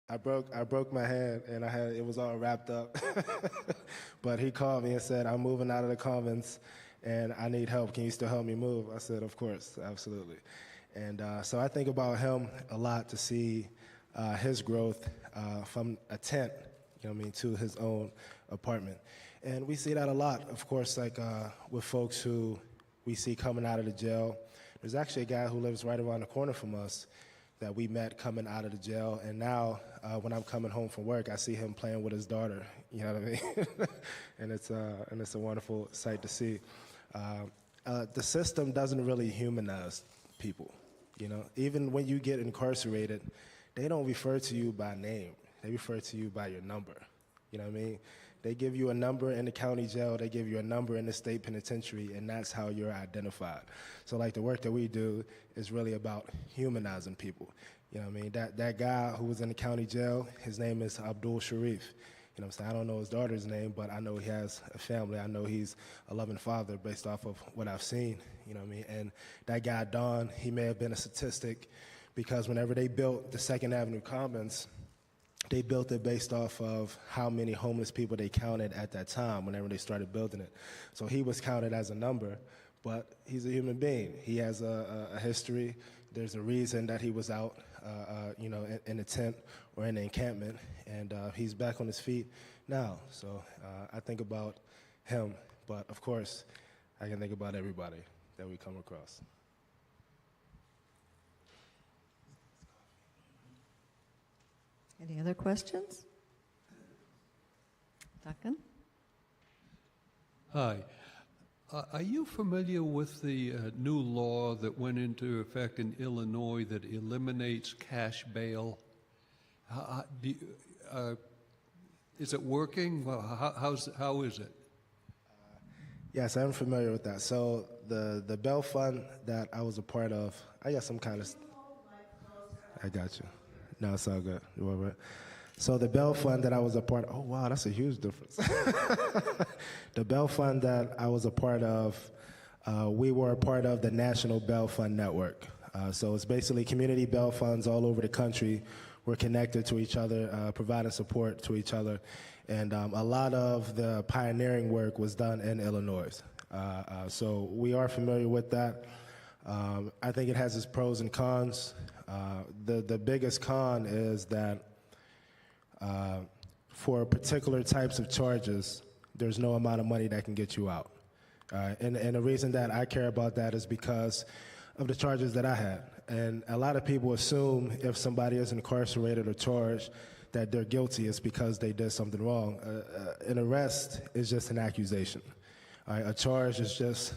I broke my hand and it was all wrapped up. But he called me and said, I'm moving out of the Commons and I need help. Can you still help me move? I said, of course, absolutely. And so I think about him a lot to see his growth from a tent, to his own apartment. And we see that a lot, of course, like with folks who we see coming out of the jail. There's actually a guy who lives right around the corner from us that we met coming out of the jail, and now when I'm coming home from work, I see him playing with his daughter. You know what I mean? and it's a wonderful sight to see. The system doesn't really humanize people. Even when you get incarcerated, they don't refer to you by name. They refer to you by your number. You know what I mean? They give you a number in the county jail, they give you a number in the state penitentiary, and that's how you're identified. So like the work that we do is really about humanizing people. You know what I mean? That guy who was in the county jail, his name is Abdul Sharif. You know what I'm saying? I don't know his daughter's name, but I know he has a family. I know he's a loving father based off of what I've seen. You know what I mean? And that guy, Don, he may have been a statistic because whenever they built the 2nd Avenue Commons, they built it based off of how many homeless people they counted at that time whenever they started building it. So he was counted as a number, but he's a human being. He has a history. There's a reason that he was out, in a tent or in the encampment, and he's back on his feet now. So I think about him, but of course, I can think about everybody that we come across. Any other questions? Duncan? Hi. Are you familiar with the new law that went into effect in Illinois that eliminates cash bail? Is it working? Well, how is it? Yes, I'm familiar with that. So the bail fund that I was a part of, I got some kind of... I got you. No, it's all good. You're all right. So the bail fund that I was a part of, oh wow, that's a huge difference. The bail fund that I was a part of, we were a part of the National Bail Fund Network. So it's basically community bail funds all over the country. We're connected to each other, providing support to each other. And a lot of the pioneering work was done in Illinois. So we are familiar with that. I think it has its pros and cons. The biggest con is that for particular types of charges, there's no amount of money that can get you out. And the reason that I care about that is because of the charges that I had. And a lot of people assume if somebody is incarcerated or charged that they're guilty, it's because they did something wrong. An arrest is just an accusation. A charge is just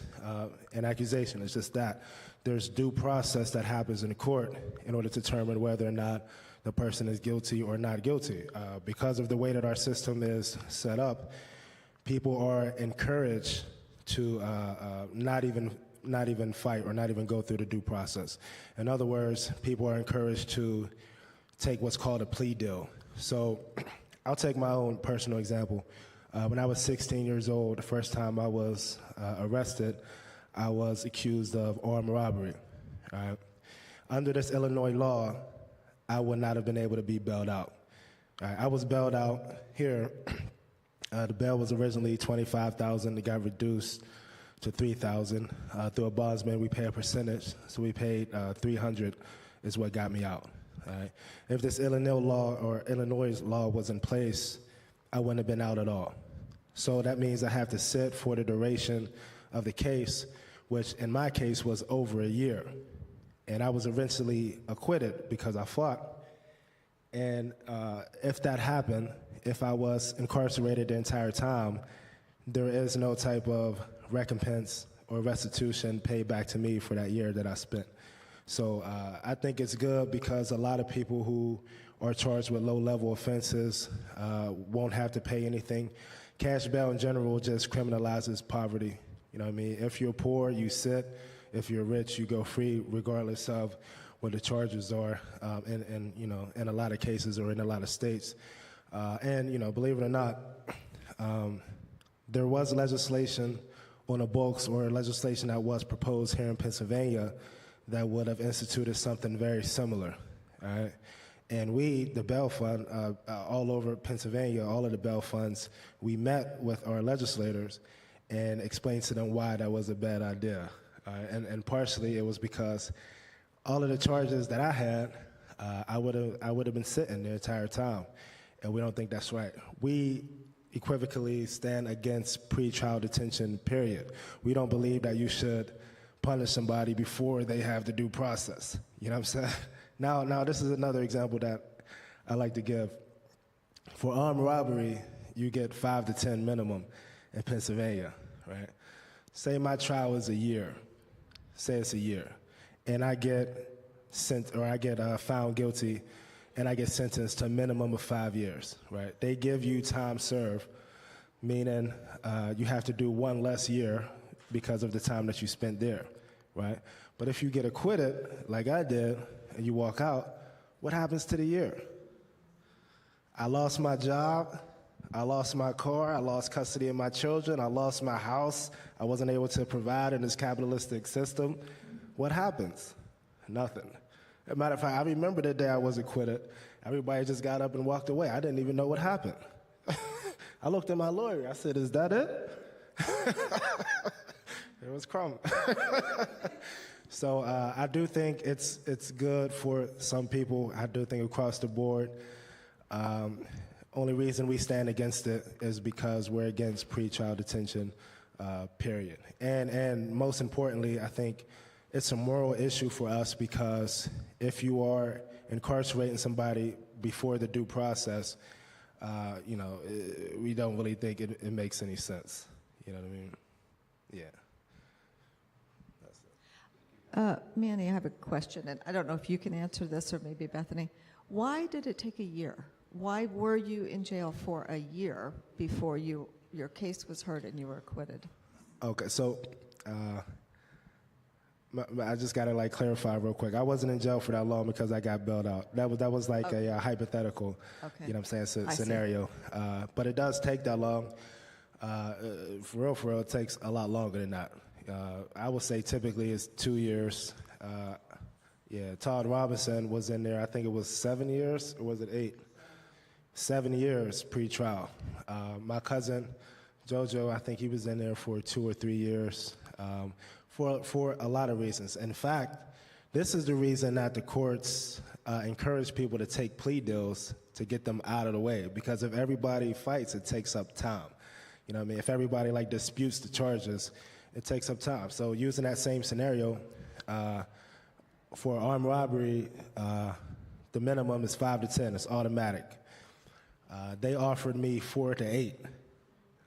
an accusation. It's just that. There's due process that happens in court in order to determine whether or not the person is guilty or not guilty. Because of the way that our system is set up, people are encouraged to not even fight or not even go through the due process. In other words, people are encouraged to take what's called a plea deal. So I'll take my own personal example. When I was 16 years old, the first time I was arrested, I was accused of armed robbery. Under this Illinois law, I would not have been able to be bailed out. I was bailed out here. The bail was originally $25,000. It got reduced to $3,000. Through a bondsman, we pay a percentage, so we paid $300 is what got me out. If this Illinois law was in place, I wouldn't have been out at all. So that means I have to sit for the duration of the case, which in my case was over a year. And I was eventually acquitted because I fought. And if that happened, if I was incarcerated the entire time, there is no type of recompense or restitution paid back to me for that year that I spent. So I think it's good because a lot of people who are charged with low-level offenses won't have to pay anything. Cash bail in general just criminalizes poverty. You know what I mean? If you're poor, you sit. If you're rich, you go free, regardless of what the charges are. In a lot of cases or in a lot of states. Believe it or not, there was legislation on the books or legislation that was proposed here in Pennsylvania that would have instituted something very similar. All right? And we, the bail fund, all over Pennsylvania, all of the bail funds, we met with our legislators and explained to them why that was a bad idea. And partially it was because all of the charges that I had, I would have been sitting the entire time, and we don't think that's right. We equivocally stand against pretrial detention, period. We don't believe that you should punish somebody before they have the due process. You know what I'm saying? Now this is another example that I like to give. For armed robbery, you get 5 to 10 minimum in Pennsylvania, right? Say my trial is a year. Say it's a year, and I get found guilty, and I get sentenced to a minimum of 5 years, right? They give you time served, meaning you have to do one less year because of the time that you spent there, right? But if you get acquitted, like I did, and you walk out, what happens to the year? I lost my job, I lost my car, I lost custody of my children, I lost my house, I wasn't able to provide in this capitalistic system. What happens? Nothing. As a matter of fact, I remember the day I was acquitted. Everybody just got up and walked away. I didn't even know what happened. I looked at my lawyer. I said, "Is that it?" It was crumb. So I do think it's good for some people. I do think across the board. Only reason we stand against it is because we're against pretrial detention, period. And most importantly, I think it's a moral issue for us because if you are incarcerating somebody before the due process, we don't really think it makes any sense. You know what I mean? Yeah. Manny, I have a question, and I don't know if you can answer this or maybe Bethany. Why did it take a year? Why were you in jail for a year before your case was heard and you were acquitted? Okay, so I just got to clarify real quick. I wasn't in jail for that long because I got bailed out. That was like Okay. a hypothetical, Okay. you know what I'm saying, I see. scenario. But it does take that long. For real, it takes a lot longer than that. I would say typically it's 2 years. Todd Robinson was in there, I think it was 7 years, or was it 8? 7 years pre-trial. My cousin, JoJo, I think he was in there for 2 or 3 years for a lot of reasons. In fact, this is the reason that the courts encourage people to take plea deals to get them out of the way, because if everybody fights, it takes up time. You know what I mean? If everybody disputes the charges, it takes up time. So using that same scenario, for armed robbery, the minimum is 5 to 10. It's automatic. They offered me 4 to 8.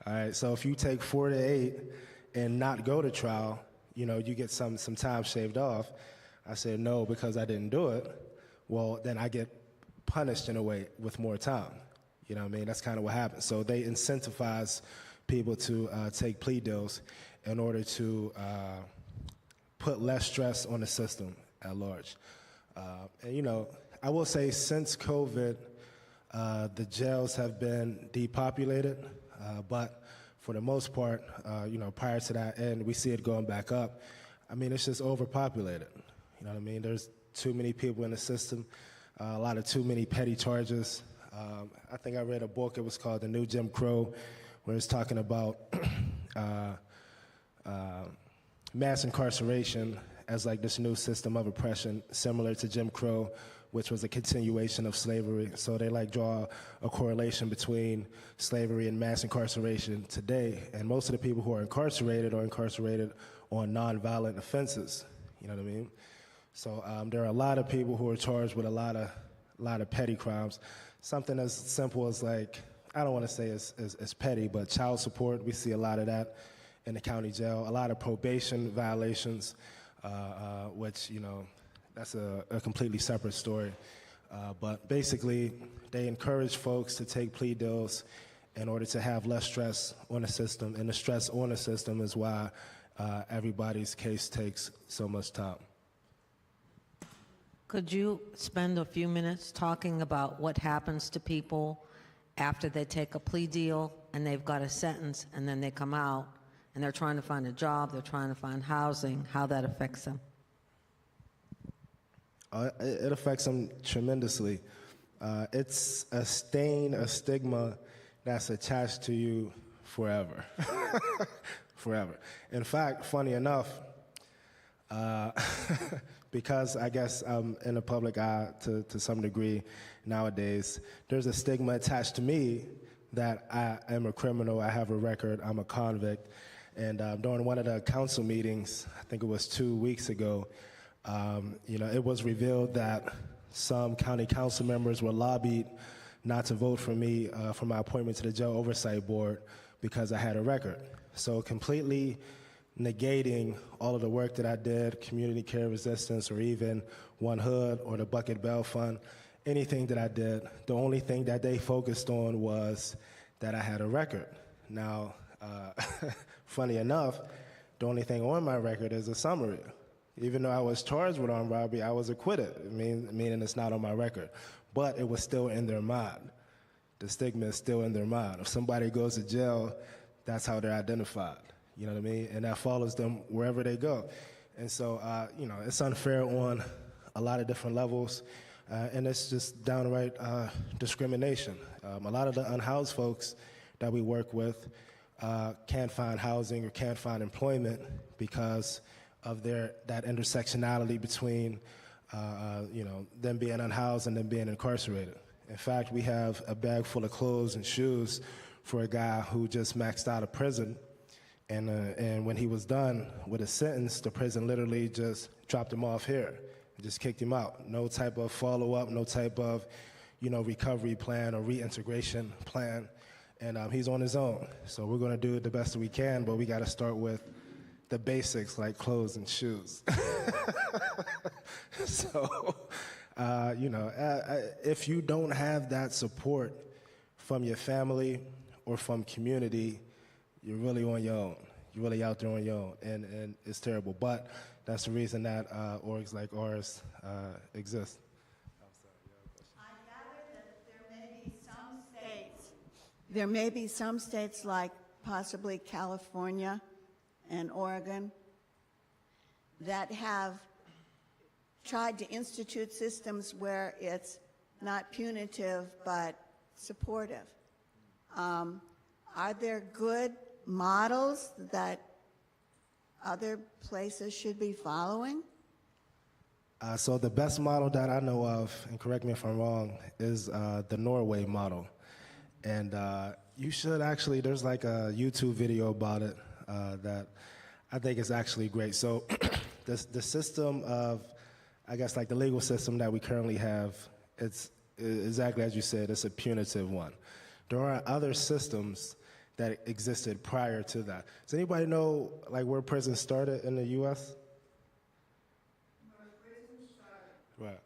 All right, so if you take 4 to 8 and not go to trial, you get some time shaved off. I said no because I didn't do it. Well, then I get punished in a way with more time. You know what I mean? That's kind of what happens. So they incentivize people to take plea deals in order to put less stress on the system at large. And I will say since COVID, the jails have been depopulated, but for the most part, prior to that, and we see it going back up. I mean, it's just overpopulated. You know what I mean? There's too many people in the system, a lot of too many petty charges. I think I read a book, it was called The New Jim Crow, where it's talking about mass incarceration as this new system of oppression, similar to Jim Crow, which was a continuation of slavery. So they draw a correlation between slavery and mass incarceration today. And most of the people who are incarcerated on nonviolent offenses. You know what I mean? So there are a lot of people who are charged with a lot of petty crimes. Something as simple as I don't want to say as petty, but child support. We see a lot of that in the county jail. A lot of probation violations, which that's a completely separate story. But basically, they encourage folks to take plea deals in order to have less stress on the system. And the stress on the system is why everybody's case takes so much time. Could you spend a few minutes talking about what happens to people after they take a plea deal and they've got a sentence and then they come out and they're trying to find a job, they're trying to find housing, how that affects them? It affects them tremendously. It's a stain, a stigma that's attached to you forever. Forever. In fact, funny enough, because I guess I'm in the public eye to some degree nowadays, there's a stigma attached to me that I am a criminal, I have a record, I'm a convict. And during one of the council meetings, I think it was 2 weeks ago, it was revealed that some county council members were lobbied not to vote for me for my appointment to the Jail Oversight Board because I had a record. So completely negating all of the work that I did, community care resistance, or even One Hood or the Bucket Bail Fund, anything that I did, the only thing that they focused on was that I had a record. Now, funny enough, the only thing on my record is a summary. Even though I was charged with armed robbery, I was acquitted, meaning it's not on my record. But it was still in their mind. The stigma is still in their mind. If somebody goes to jail, that's how they're identified. You know what I mean? And that follows them wherever they go. And so, it's unfair on a lot of different levels, and it's just downright discrimination. A lot of the unhoused folks that we work with can't find housing or can't find employment because of that intersectionality between, them being unhoused and them being incarcerated. In fact, we have a bag full of clothes and shoes for a guy who just maxed out of prison. And when he was done with his sentence, the prison literally just dropped him off here and just kicked him out. No type of follow-up, no type of, recovery plan or reintegration plan. And he's on his own. So we're going to do it the best we can, but we got to start with the basics like clothes and shoes. So, if you don't have that support from your family or from community, you're really on your own. You're really out there on your own, and it's terrible. But that's the reason that orgs like ours exist. I gather that there may be some states like possibly California and Oregon that have tried to institute systems where it's not punitive but supportive. Are there good models that other places should be following? So the best model that I know of, and correct me if I'm wrong, is the Norway model. And you should actually, there's like a YouTube video about it that I think is actually great. So the system of, I guess like the legal system that we currently have, it's exactly as you said, it's a punitive one. There are other systems that existed prior to that. Does anybody know like where prison started in the U.S.? Where prison started. Right.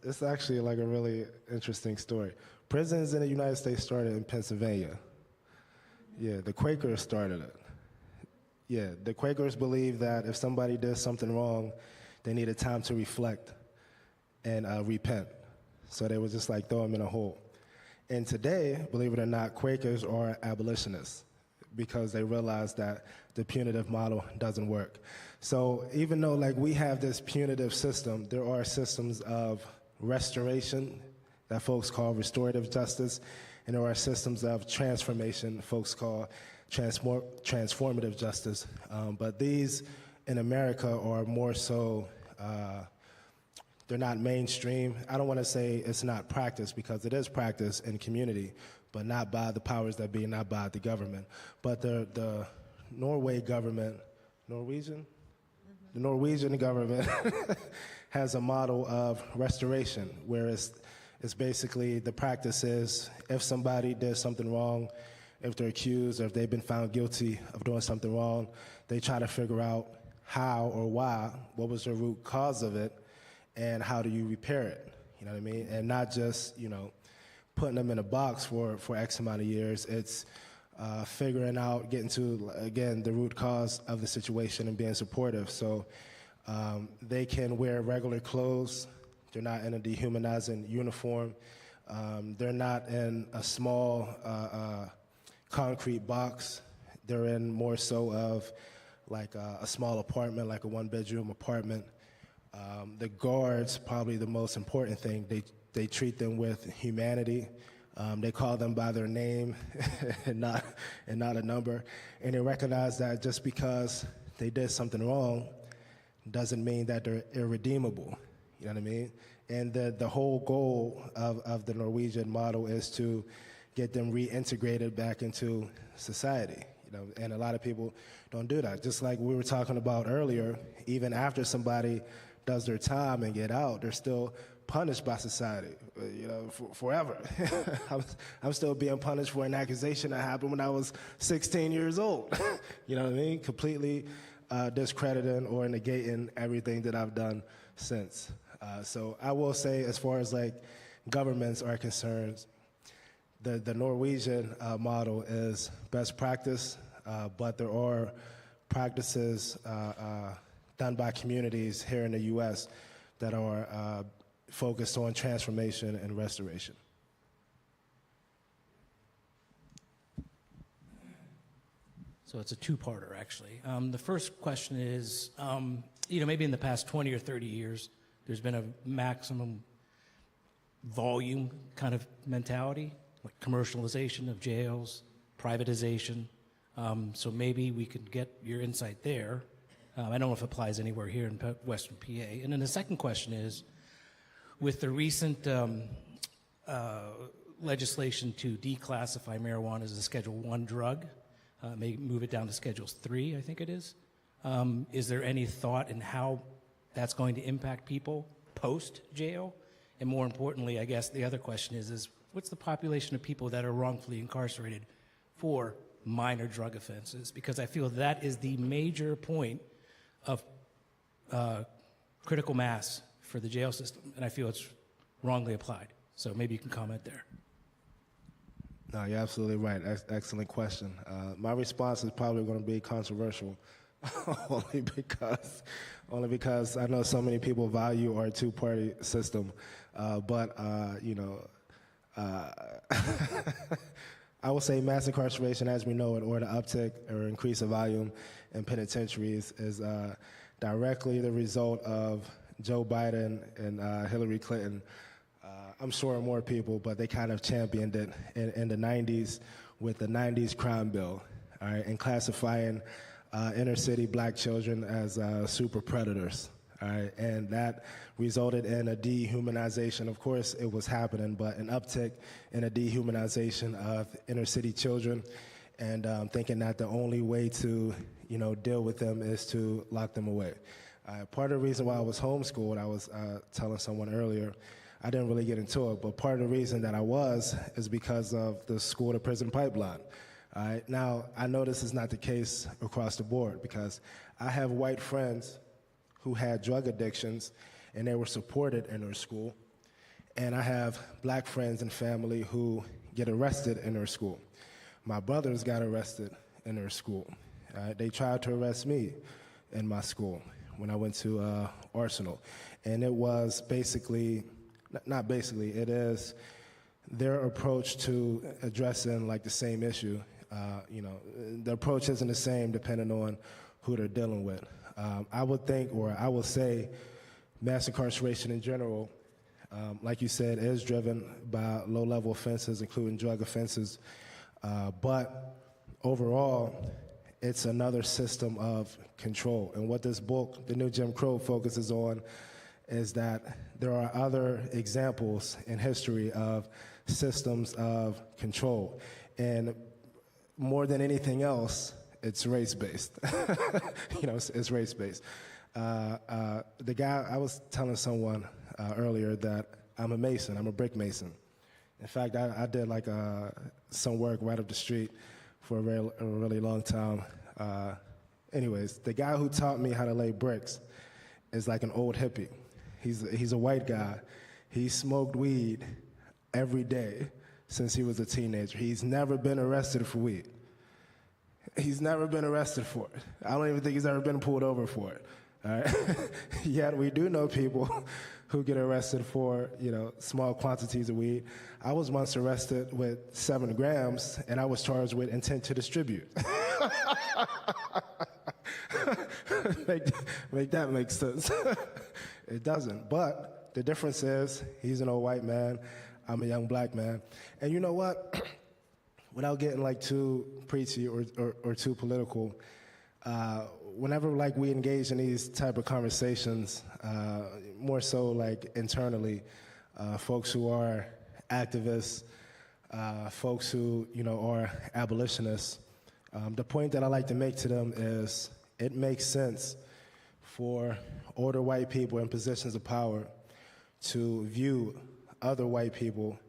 It's actually like a really interesting story. Prisons in the United States started in Pennsylvania. Yeah, the Quakers started it. Yeah, the Quakers believed that if somebody did something wrong, they needed time to reflect and repent. So they would just like throw them in a hole. And today, believe it or not, Quakers are abolitionists because they realize that the punitive model doesn't work. So even though like we have this punitive system, there are systems of restoration that folks call restorative justice, and there are systems of transformation folks call transformative justice. But these in America are more so, they're not mainstream. I don't want to say it's not practiced because it is practiced in community, but not by the powers that be, not by the government. But the Norway government, Norwegian? Mm-hmm. The Norwegian government has a model of restoration where it's basically the practice is if somebody did something wrong, if they're accused or if they've been found guilty of doing something wrong, they try to figure out how or why, what was the root cause of it, and how do you repair it, you know what I mean? And not just, putting them in a box for X amount of years. It's figuring out, getting to, again, the root cause of the situation and being supportive. So they can wear regular clothes. They're not in a dehumanizing uniform. They're not in a small concrete box. They're in more so of like a small apartment, like a one-bedroom apartment. The guards, probably the most important thing, they treat them with humanity. They call them by their name and not a number. And they recognize that just because they did something wrong doesn't mean that they're irredeemable. You know what I mean? And the whole goal of the Norwegian model is to get them reintegrated back into society. You know, and a lot of people don't do that. Just like we were talking about earlier, even after somebody does their time and get out, they're still punished by society, you know, forever. I'm still being punished for an accusation that happened when I was 16 years old. You know what I mean? Completely discrediting or negating everything that I've done since. So I will say, as far as like governments are concerned, the Norwegian model is best practice, but there are practices done by communities here in the U.S. that are focused on transformation and restoration. So it's a two-parter, actually. The first question is, maybe in the past 20 or 30 years, there's been a maximum volume kind of mentality, like commercialization of jails, privatization. So maybe we could get your insight there. I don't know if it applies anywhere here in Western PA. And then the second question is, with the recent legislation to declassify marijuana as a Schedule I drug, may move it down to Schedule III, I think it is there any thought in how that's going to impact people post-jail? And more importantly, I guess the other question is what's the population of people that are wrongfully incarcerated for minor drug offenses? Because I feel that is the major point of critical mass for the jail system, and I feel it's wrongly applied. So maybe you can comment there. No, you're absolutely right. Excellent question. My response is probably going to be controversial, only because I know so many people value our two-party system. But I will say mass incarceration, as we know it, or the uptick or increase of volume in penitentiaries is directly the result of Joe Biden and Hillary Clinton. I'm sure more people, but they kind of championed it in the 90s with the 90s crime bill, all right, and classifying inner city black children as super predators. All right, and that resulted in a dehumanization. Of course, it was happening, but an uptick in a dehumanization of inner city children, and thinking that the only way to, deal with them is to lock them away. Part of the reason why I was homeschooled, I was telling someone earlier, I didn't really get into it, but part of the reason that I was is because of the school-to-prison pipeline. All right, now, I know this is not the case across the board because I have white friends who had drug addictions and they were supported in their school, and I have black friends and family who get arrested in their school. My brothers got arrested in their school. They tried to arrest me in my school when I went to Arsenal, and it was basically, it is their approach to addressing like the same issue. The approach isn't the same depending on who they're dealing with. I would think, or I would say, mass incarceration in general, like you said, is driven by low-level offenses, including drug offenses. But overall, it's another system of control. And what this book, The New Jim Crow, focuses on is that there are other examples in history of systems of control. And more than anything else, it's race-based. It's race-based. The guy, I was telling someone earlier that I'm a mason, I'm a brick mason. In fact, I did like some work right up the street for a really long time. Anyways, the guy who taught me how to lay bricks is like an old hippie. He's a white guy. He smoked weed every day since he was a teenager. He's never been arrested for weed. He's never been arrested for it. I don't even think he's ever been pulled over for it. All right? Yet we do know people who get arrested for, small quantities of weed. I was once arrested with 7 grams, and I was charged with intent to distribute. Make that make sense. It doesn't. But the difference is he's an old white man, I'm a young black man. And you know what? Without getting like too preachy or too political, whenever like we engage in these type of conversations, more so like internally, folks who are activists, folks who are abolitionists, the point that I like to make to them is it makes sense for older white people in positions of power to view other white people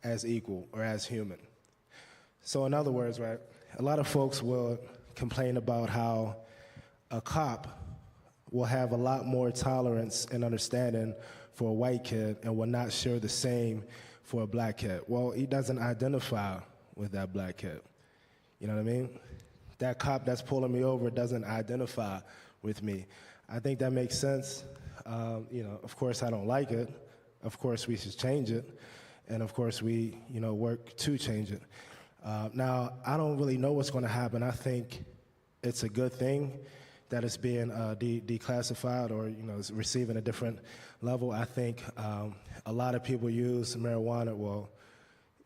as equal or as human. So in other words, right, a lot of folks will complain about how a cop will have a lot more tolerance and understanding for a white kid and will not share the same for a black kid. Well, he doesn't identify with that black kid. You know what I mean? That cop that's pulling me over doesn't identify with me. I think that makes sense. Of course, I don't like it. Of course, we should change it. And of course, we, work to change it. Now, I don't really know what's going to happen. I think it's a good thing that it's being declassified or, it's receiving a different level. I think a lot of people use marijuana. Well,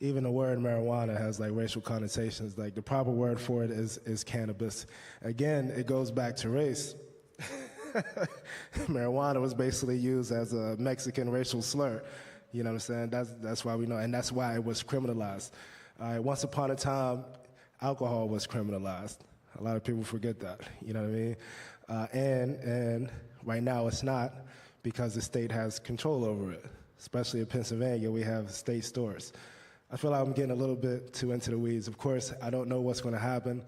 even the word marijuana has like racial connotations. Like the proper word for it is cannabis. Again, it goes back to race. Marijuana was basically used as a Mexican racial slur. You know what I'm saying? That's why we know, and that's why it was criminalized. Once upon a time, alcohol was criminalized. A lot of people forget that. You know what I mean? And right now it's not because the state has control over it. Especially in Pennsylvania, we have state stores. I feel like I'm getting a little bit too into the weeds. Of course, I don't know what's going to happen,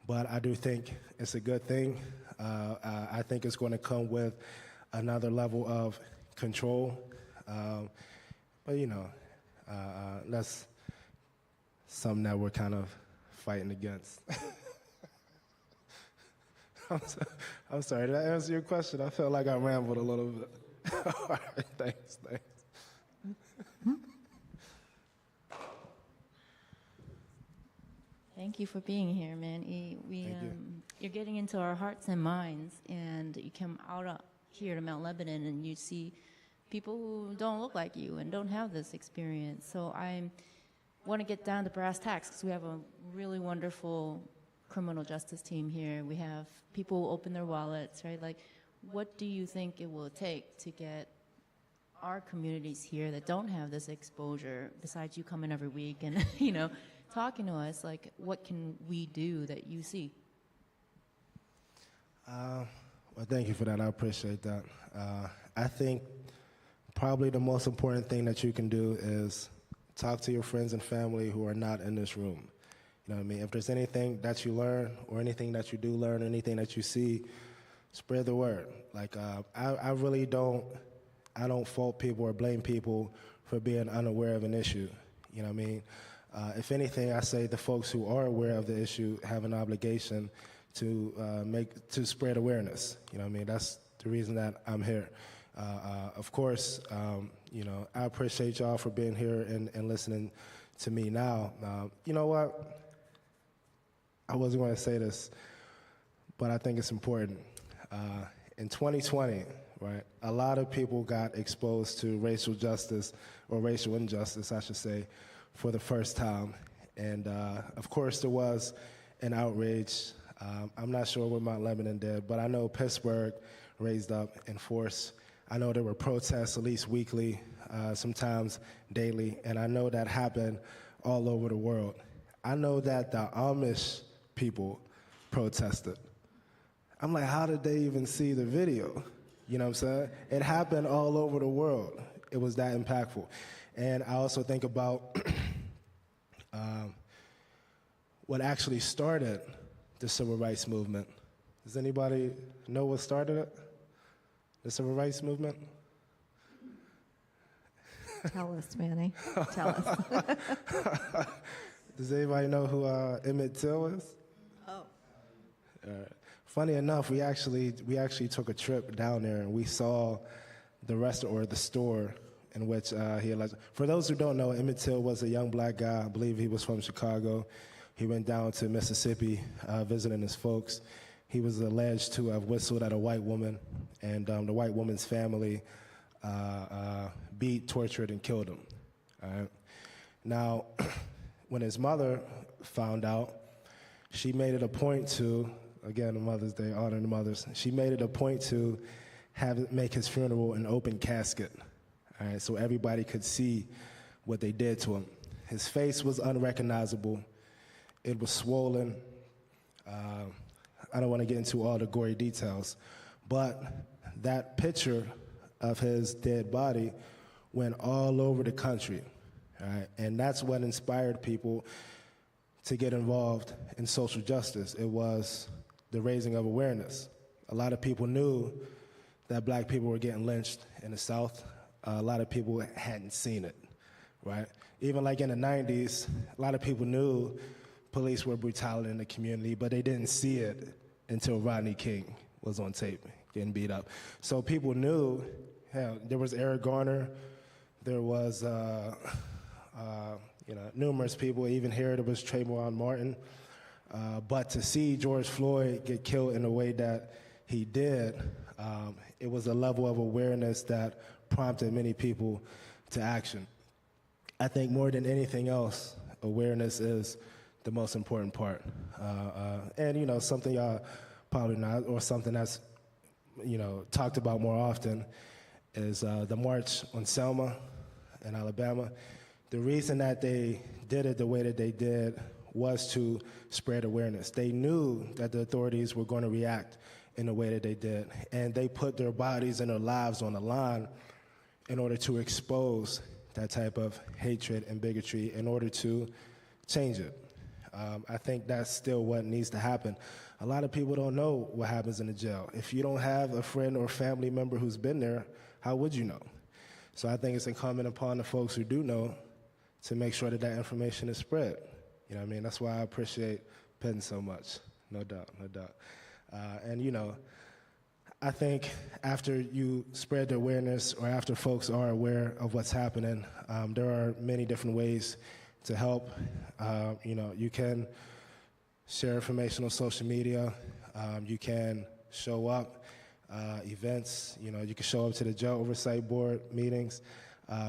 but I do think it's a good thing. I think it's going to come with another level of control. But, that's something that we're kind of fighting against. I'm sorry, did I answer your question? I felt like I rambled a little bit. All right, thanks. Thank you for being here, man. You're getting into our hearts and minds, and you come out here to Mount Lebanon and you see people who don't look like you and don't have this experience. So I want to get down to brass tacks because we have a really wonderful criminal justice team here. We have people who open their wallets, right? Like, what do you think it will take to get our communities here that don't have this exposure, besides you coming every week and, talking to us, like, what can we do that you see? Well, thank you for that. I appreciate that. I think probably the most important thing that you can do is talk to your friends and family who are not in this room. You know what I mean? If there's anything that you learn or anything that you do learn, anything that you see, spread the word. Like, I really don't fault people or blame people for being unaware of an issue. You know what I mean? If anything, I say the folks who are aware of the issue have an obligation to spread awareness. You know what I mean? That's the reason that I'm here. Of course, I appreciate y'all for being here and listening to me now. You know what? I wasn't going to say this, but I think it's important. In 2020, right, a lot of people got exposed to racial justice, or racial injustice, I should say, for the first time. And of course there was an outrage. I'm not sure what Mount Lebanon did, but I know Pittsburgh raised up in force. I know there were protests at least weekly, sometimes daily, and I know that happened all over the world. I know that the Amish people protested. I'm like, how did they even see the video? You know what I'm saying? It happened all over the world. It was that impactful. And I also think about what actually started the civil rights movement. Does anybody know what started it? The civil rights movement? Tell us, Manny. Tell us. Does anybody know who Emmett Till is? Oh. Funny enough, we actually took a trip down there and we saw the restaurant or the store in which he alleged. For those who don't know, Emmett Till was a young black guy. I believe he was from Chicago. He went down to Mississippi visiting his folks. he was alleged to have whistled at a white woman, and the white woman's family beat, tortured, and killed him. All right? Now, when his mother found out, she made it a point to, again, Mother's Day, honoring the mothers, she made it a point to make his funeral an open casket, all right, so everybody could see what they did to him. His face was unrecognizable. It was swollen. I don't want to get into all the gory details, but that picture of his dead body went all over the country, all right? And that's what inspired people to get involved in social justice. It was the raising of awareness. A lot of people knew that black people were getting lynched in the South. A lot of people hadn't seen it, right? Even like in the 90s, a lot of people knew police were brutality in the community, but they didn't see it until Rodney King was on tape getting beat up. So people knew, hell, there was Eric Garner, there was numerous people, even here there was Trayvon Martin. But to see George Floyd get killed in the way that he did, it was a level of awareness that prompted many people to action. I think more than anything else, awareness is the most important part. And, something y'all probably not, or something that's, talked about more often is the march on Selma in Alabama. The reason that they did it the way that they did was to spread awareness. They knew that the authorities were going to react in the way that they did, and they put their bodies and their lives on the line in order to expose that type of hatred and bigotry in order to change it. I think that's still what needs to happen. A lot of people don't know what happens in the jail. If you don't have a friend or family member who's been there, how would you know? So I think it's incumbent upon the folks who do know to make sure that that information is spread. You know what I mean? That's why I appreciate Penn so much. No doubt, no doubt. I think after you spread the awareness, or after folks are aware of what's happening, there are many different ways to help. You can share information on social media. You can show up, events. You can show up to the jail oversight board meetings,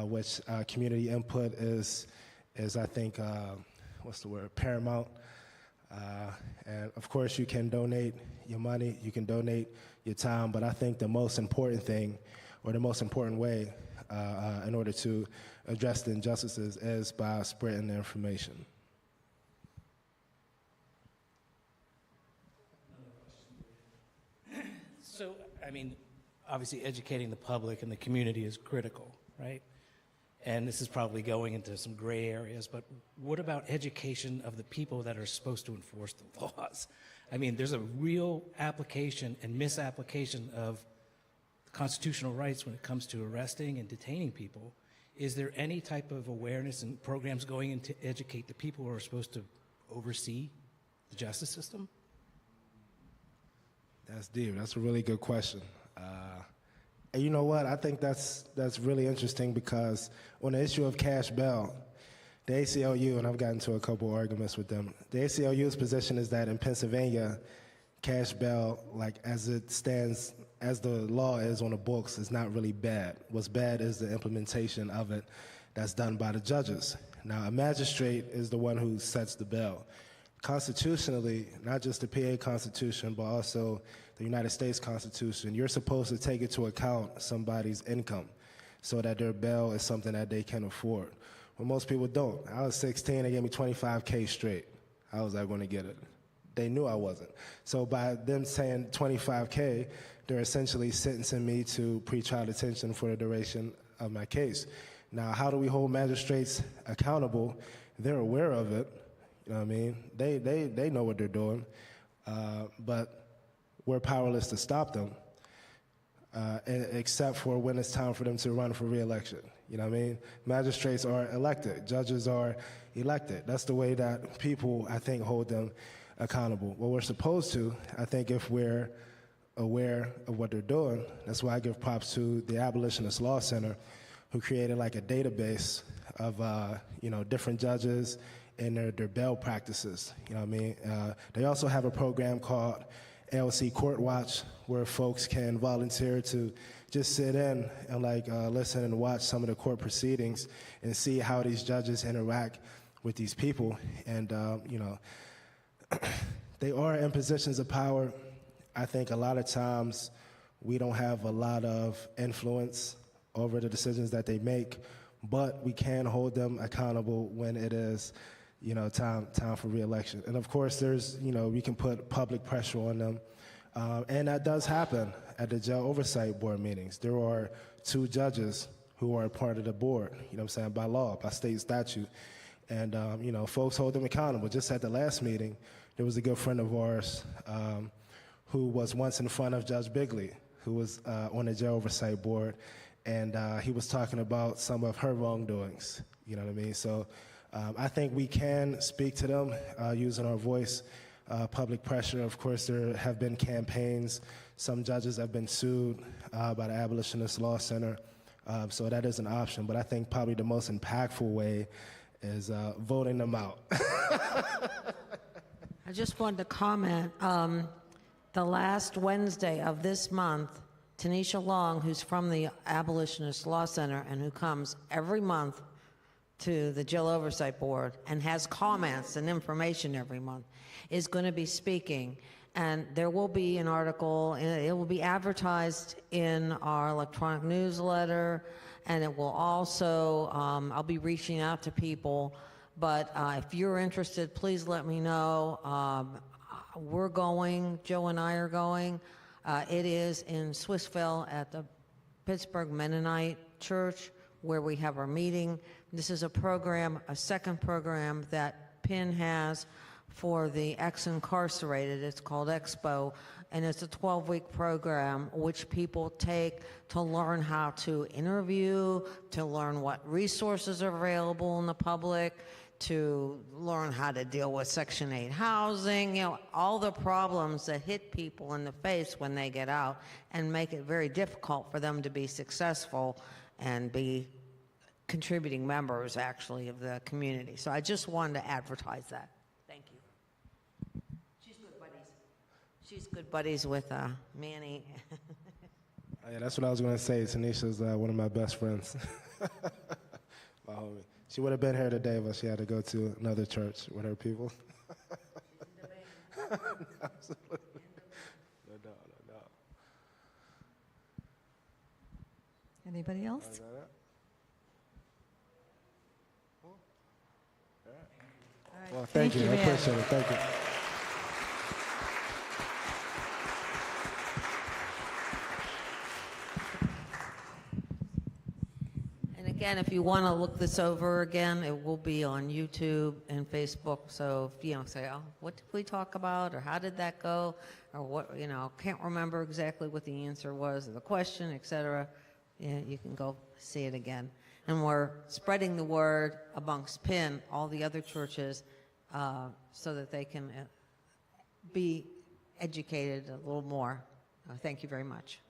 which community input is I think, paramount. And of course, you can donate your money, you can donate your time, but I think the most important thing, or the most important way in order to address the injustices is by spreading the information. So, obviously educating the public and the community is critical, right? And this is probably going into some gray areas, but what about education of the people that are supposed to enforce the laws? There's a real application and misapplication of constitutional rights when it comes to arresting and detaining people. Is there any type of awareness and programs going in to educate the people who are supposed to oversee the justice system? That's deep. That's a really good question. And you know what? I think that's really interesting, because on the issue of cash bail, the ACLU, and I've gotten into a couple of arguments with them, the ACLU's position is that in Pennsylvania, cash bail, like as it stands, as the law is on the books, is not really bad. What's bad is the implementation of it that's done by the judges. Now, a magistrate is the one who sets the bail. Constitutionally, not just the PA Constitution, but also the United States Constitution, you're supposed to take into account somebody's income so that their bail is something that they can afford. Well, most people don't. I was 16, they gave me $25K straight. How was I going to get it? They knew I wasn't. So by them saying $25K, they're essentially sentencing me to pretrial detention for the duration of my case. Now, how do we hold magistrates accountable? They're aware of it. You know what I mean? They know what they're doing, but we're powerless to stop them, except for when it's time for them to run for re-election. You know what I mean? Magistrates are elected. Judges are elected. That's the way that people, I think, hold them accountable. Well, we're supposed to, I think, if we're aware of what they're doing. That's why I give props to the Abolitionist Law Center, who created like a database of, different judges and their bail practices. You know what I mean? They also have a program called ALC Court Watch, where folks can volunteer to just sit in and listen and watch some of the court proceedings and see how these judges interact with these people. And, they are in positions of power. I think a lot of times we don't have a lot of influence over the decisions that they make, but we can hold them accountable when it is, time for re-election. And of course, there's, we can put public pressure on them, and that does happen at the jail oversight board meetings. There are 2 judges who are part of the board, by law, by state statute, and folks hold them accountable. Just at the last meeting, there was a good friend of ours who was once in front of Judge Bigley, who was on the jail oversight board, and he was talking about some of her wrongdoings, you know what I mean? So I think we can speak to them using our voice, public pressure. Of course, there have been campaigns. Some judges have been sued by the Abolitionist Law Center, so that is an option. But I think probably the most impactful way is voting them out. I just wanted to comment. The last Wednesday of this month, Tanisha Long, who's from the Abolitionist Law Center and who comes every month to the Jail Oversight Board and has comments and information every month, is going to be speaking. And there will be an article, and it will be advertised in our electronic newsletter, and it will also, I'll be reaching out to people. But if you're interested, please let me know. We're going, Joe and I are going. It is in Swissville at the Pittsburgh Mennonite Church where we have our meeting. This is a program, a second program that PIN has for the ex-incarcerated. It's called Expo, and it's a 12-week program which people take to learn how to interview, to learn what resources are available in the public, to learn how to deal with Section 8 housing, all the problems that hit people in the face when they get out and make it very difficult for them to be successful and be contributing members, actually, of the community. So I just wanted to advertise that. Thank you. She's good buddies. She's good buddies with Manny. Yeah, that's what I was going to say. Tanisha's one of my best friends. My homie. She would have been here today, but she had to go to another church with her people. Absolutely. No doubt, no doubt. Anybody else? Is that it? All right. Well, thank you. I Ann. appreciate it. Thank you. And again, if you want to look this over again, it will be on YouTube and Facebook. So if you say, oh, what did we talk about, or how did that go, or what, can't remember exactly what the answer was, or the question, etc. Yeah, you can go see it again. And we're spreading the word amongst PIN, all the other churches, so that they can be educated a little more. Thank you very much.